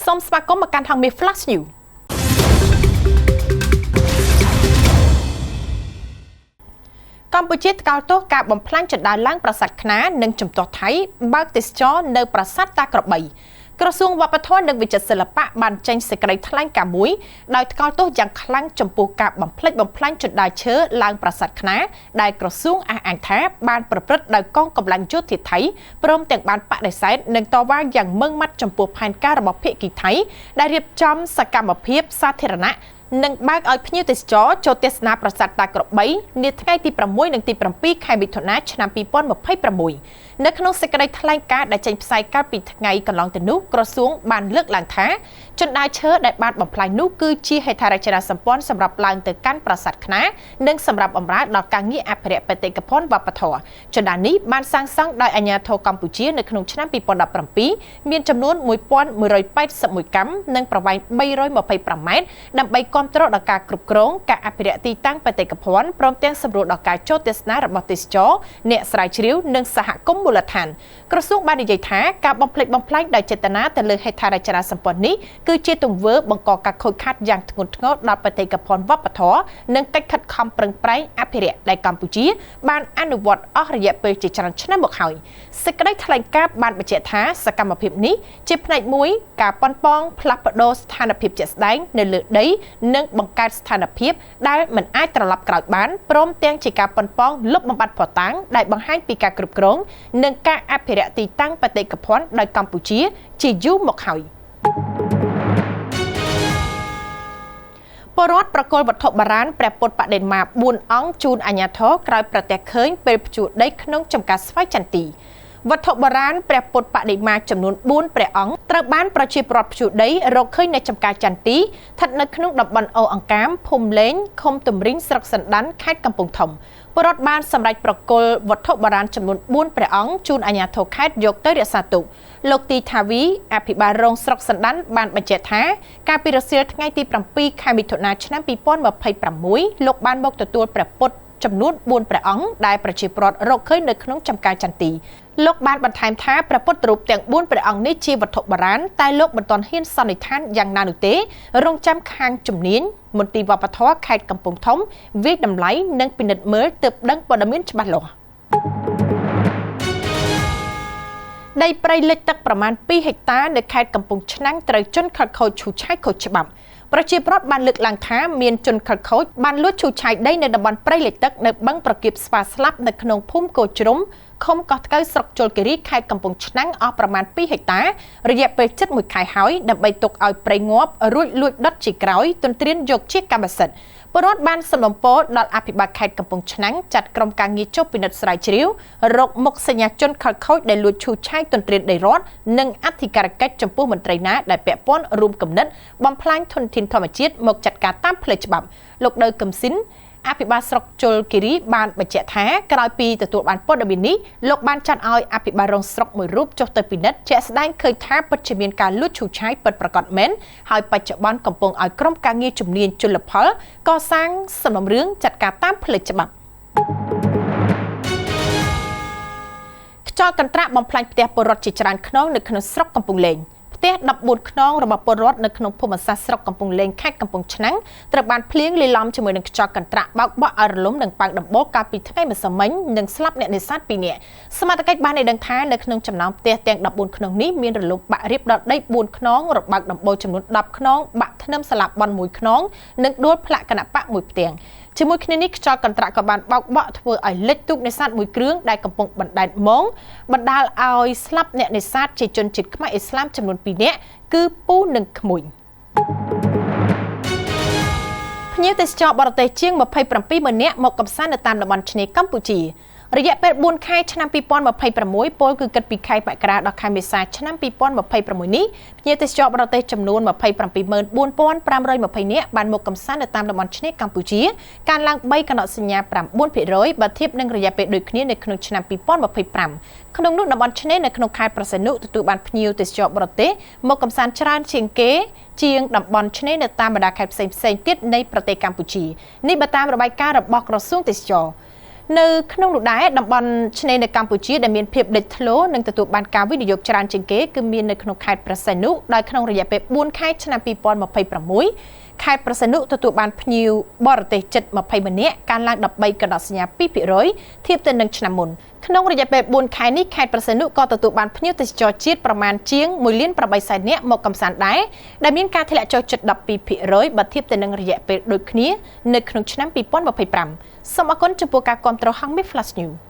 សូមស្វាគមន៍មកកាន់ថងមេ Flash News កម្ពុជាថ្កោលទោសការបំផ្លាញចន្ទើឡើងប្រាសាទខ្នានិងជំទាស់ថៃបើកទេសចរនៅប្រាសាទតាក្របីក្រសួងវប្បធម៌និងវិចិត្រសិល្បៈបានចេញសេចក្តីថ្លែងការណ៍មួយដោយថ្កោលទោសយ៉ាងខ្លាំងចំពោះការបំផ្លិចបំផ្លាញចន្ទើឈើឡើងប្រាសាទខ្នាដែលក្រសួងអះអាងថាបានប្រព្រឹត្តដោយកងកម្លាំងយោធាថៃព្រមទាំងបានបដិសេធនិងតវ៉ាយ៉ាងម៉ឺងម៉ាត់ចំពោះផែនការរបស់ភាគីថៃដែលរៀបចំសកម្មភាពសាធារណៈនិងបើកឲ្យភ្ញៀវទេសចរចូលទស្សនាប្រាសាទតាក្របីនាថ្ងៃទី6និងទី7ខែមិថុនាឆ្នាំ2026នៅក្នុងសេចក្តីថ្លែងការណ៍ដែលចេញផ្សាយកាលពីថ្ងៃកន្លងទៅនោះក្រសួងបានលើកឡើងថាចន្ទើឈើដែលបានបំផ្លាញនោះគឺជាហេដ្ឋារចនាសម្ព័ន្ធសម្រាប់ឡើងទៅកាន់ប្រាសាទខ្នានិងសម្រាប់បម្រើដល់ការងារអភិរក្សបេតិកភណ្ឌវប្បធម៌ចន្ទើនេះបានសាងសង់ដោយអាជ្ញាធរកម្ពុជានៅក្នុងឆ្នាំ2017មានចំនួន1181កាំនិងប្រវែង325ម៉ែត្រដើម្បីគាំទ្រដល់ការគ្រប់គ្រងការអភិរក្សទីតាំងបេតិកភណ្ឌព្រមទាំងសម្រួលដល់ការចូលទស្សនារបស់ទេសចរអ្នកស្រាវជ្រាវនិងសហគមន៍មូលដ្ឋានក្រសួងបាននិយាយថាការបំផ្លិចបំផ្លាញដោយចេតនាទៅលើហេដ្ឋារចនាសម្ព័ន្ធនេះគឺជាទង្វើបង្កការខូចខាតយ៉ាងធ្ងន់ធ្ងរដល់បេតិកភណ្ឌវប្បធម៌និងកិច្ចខិតខំប្រឹងប្រែងអភិរក្សដែលកម្ពុជាបានអនុវត្តអស់រយៈពេលជាច្រើនឆ្នាំមកហើយសេចក្តីថ្លែងការណ៍បានបញ្ជាក់ថាសកម្មភាពនេះជាផ្នែកមួយការប៉ុនប៉ងផ្លាស់ប្ដូរស្ថានភាពជាក់ស្ដែងនៅលើដីនិងបង្កើតស្ថានភាពដែលមិនអាចត្រឡប់ក្រោយបានព្រមទាំងជាការប៉ុនប៉ងលុបបំបាត់ភស្តុតាងដែលបង្ហាញពីការគ្រប់គ្រងនិងការអភិរក្សទីតាំងបេតិកភណ្ឌដោយកម្ពុជាជាយូរមកហើយពលរដ្ឋប្រគល់វត្ថុបុរាណព្រះពុទ្ធបដិមា4អង្គជូនអាជ្ញាធរក្រោយប្រទះឃើញពេលភ្ជួរដីក្នុងចំការស្វាយចន្ទីវត្ថុបុរាណព្រះពុទ្ធបដិមាចំនួន4ព្រះអង្គត្រូវបានប្រជាពលរដ្ឋភ្ជួរដីរកឃើញនៅចំការចន្ទីស្ថិតនៅក្នុងតំបន់អូអង្កាមភូមិលេងឃុំទំរិញស្រុកសណ្ដានខេត្តកំពង់ធំពលរដ្ឋបានសម្រេចប្រគល់វត្ថុបុរាណចំនួន4ព្រះអង្គជូនអាជ្ញាធរខេត្តយកទៅរក្សាទុកលោកទីថាវីអភិបាលរងស្រុកសណ្ដានបានបញ្ជាក់ថាកាលពីរសៀលថ្ងៃទី7ខែមិថុនាឆ្នាំ2026លោកបានមកទទួលព្រះពុទ្ធចំនួន4ព្រះអង្គដែលប្រជាពលរដ្ឋរកឃើញនៅក្នុងចំការចន្ទីលោកបានបន្ថែមថាព្រះពុទ្ធរូបទាំង4ព្រះអង្គនេះជាវត្ថុបុរាណតែលោកមិនទាន់ហ៊ានសន្និដ្ឋានយ៉ាងណានោះទេរងចាំខាងជំនាញមន្ទីរវប្បធម៌ខេត្តកំពង់ធំវិយតម្លៃនិងពិនិត្យមើលទើបដឹងព័ត៌មានច្បាស់លាស់ដីព្រៃលិចទឹកប្រមាណ2ហិកតានៅខេត្តកំពង់ឆ្នាំងត្រូវជន់ខិលខូចឈូសឆាយខុសច្បាប់ប្រជាពលរដ្ឋបានលើកឡើងថាមានជនខិលខូចបានលួចឈូសឆាយដីនៅតំបន់ព្រៃលិចទឹកនៅបឹងប្រគៀបស្វាស្លាប់នៅក្នុងភូមិគោជ្រុំឃុំកោះថ្កូវស្រុកជលគិរីខេត្តកំពង់ឆ្នាំងអស់ប្រមាណ2ហិកតារយៈពេលជិត1ខែហើយដើម្បីទុកឲ្យព្រៃងាប់រួចលួចដុតជាក្រោយទន្ទ្រានយកជាកម្មសិទ្ធិពលរដ្ឋបានសំណូមពរដល់អភិបាលខេត្តកំពង់ឆ្នាំងចាត់ក្រុមការងារចុះពិនិត្យស្រាវជ្រាវរកមុខសញ្ញាជនខិលខូចដែលលួចឈូសឆាយទន្ទ្រានដីរដ្ឋនិងអធិការកិច្ចចំពោះមន្ត្រីណាដែលពាក់ព័ន្ធរួមគំនិតបំផ្លាញធនធានធម្មជាតិមកចាត់ការតាមផ្លូវច្បាប់លោកដៅកឹមស៊ីនអភិបាលស្រុកជលគិរីបានបញ្ជាក់ថាក្រោយពីទទួលបានព័ត៌មាននេះលោកបានចាត់ឲ្យអភិបាលរងស្រុកមួយរូបចុះទៅពិនិត្យជាក់ស្ដែងឃើញថាពិតជាមានការលួចឈូសឆាយពិតប្រាកដមែនហើយបច្ចុប្បន្នកំពុងឲ្យក្រុមការងារជំនាញជលផលកសាងសំណុំរឿងចាត់ការតាមផ្លូវច្បាប់ខ្យល់កន្ត្រាក់បំផ្លាញផ្ទះពលរដ្ឋជាច្រើនខ្នងនៅក្នុងស្រុកកំពង់លេងផ្ទះ14ខ្នងរបស់ពលរដ្ឋនៅក្នុងភូមិសាស្ត្រស្រុកកំពង់លេងខេត្តកំពង់ឆ្នាំងត្រូវបានភ្លៀងលាយឡំជាមួយនឹងខ្យល់កន្ត្រាក់បោកបក់ឲ្យរលំនិងប៉ាំងដំបូលកាលពីថ្ងៃម្សិលមិញនិងស្លាប់អ្នកនេសាទ2នាក់សមត្ថកិច្ចបានឲ្យដឹងថានៅក្នុងចំណោមផ្ទះទាំង14ខ្នងនេះមានរលំបាក់រៀបដល់ដី4ខ្នងរបើកដំបូលចំនួន10ខ្នងបាក់ធ្នឹមស្លាប់បន់1ខ្នងនិងដួលផ្លាកគណៈបក1ផ្ទាំងជាមួយគ្នានេះខ្យល់កន្ត្រាក់ក៏បានបោកបក់ធ្វើឲ្យលិចទូកនេសាទមួយគ្រឿងដែលកំពុងបណ្ដែតមងបណ្ដាលឲ្យស្លាប់អ្នកនេសាទជាជនជាតិខ្មែរអ៊ីស្លាមចំនួន2នាក់គឺពូនិងក្មួយភ្ញៀវទេសចរបរទេសជាង27ម៉ឺននាក់មកកម្សាន្តនៅតាមតំបន់ឆ្នេរកម្ពុជារយៈពេល4ខែឆ្នាំ2026ពលគឺគិតពីខែមករាដល់ខែមេសាឆ្នាំ2026នេះភ្ញៀវទេសចរបរទេសចំនួន274,520 នាក់បានមកកម្សាន្តនៅតាមតំបន់ឆ្នេរកម្ពុជាកើនឡើង3កណោតសញ្ញា 9% បើធៀបនឹងរយៈពេលដូចគ្នានៅក្នុងឆ្នាំ2025ក្នុងនោះតំបន់ឆ្នេរនៅក្នុងខេត្តប្រសេនុទទួលបានភ្ញៀវទេសចរបរទេសមកកម្សាន្តច្រើនជាងគេជាងតំបន់ឆ្នេរនៅតាមបណ្ដាខេត្តផ្សេងៗទៀតនៃប្រទេសកម្ពុជានេះបើតាមរបាយការណ៍របស់ក្រសួងទេសចរ នៅក្នុងនោះដែរតំបន់ឆ្នេរនៅកម្ពុជាដែលមានភាពលេចធ្លោនិងទទួលបានការវិនិយោគច្រើនជាងគេគឺមាននៅក្នុងខេត្តព្រះសីហនុដោយក្នុងរយៈពេល4ខែឆ្នាំ2026ខេត្តព្រះសីហនុទទួលបានភ្ញៀវបរទេសជិត20ម៉ឺននាក់កើនឡើង13កណ្ដោះសញ្ញា 2% ធៀបទៅនឹងឆ្នាំមុនក្នុងរយៈពេល4ខែនេះខេត្តព្រះសីហនុក៏ទទួលបានភ្ញៀវទេសចរជាតិប្រមាណជាង1.8 លាននាក់មកកំសាន្តដែរដែលមានការធ្លាក់ចុះជិត 12% បើធៀបទៅនឹងរយៈពេលដូចគ្នានៅក្នុងឆ្នាំ2025សូមអរគុណចំពោះការគាំទ្រ Hangmi Flash News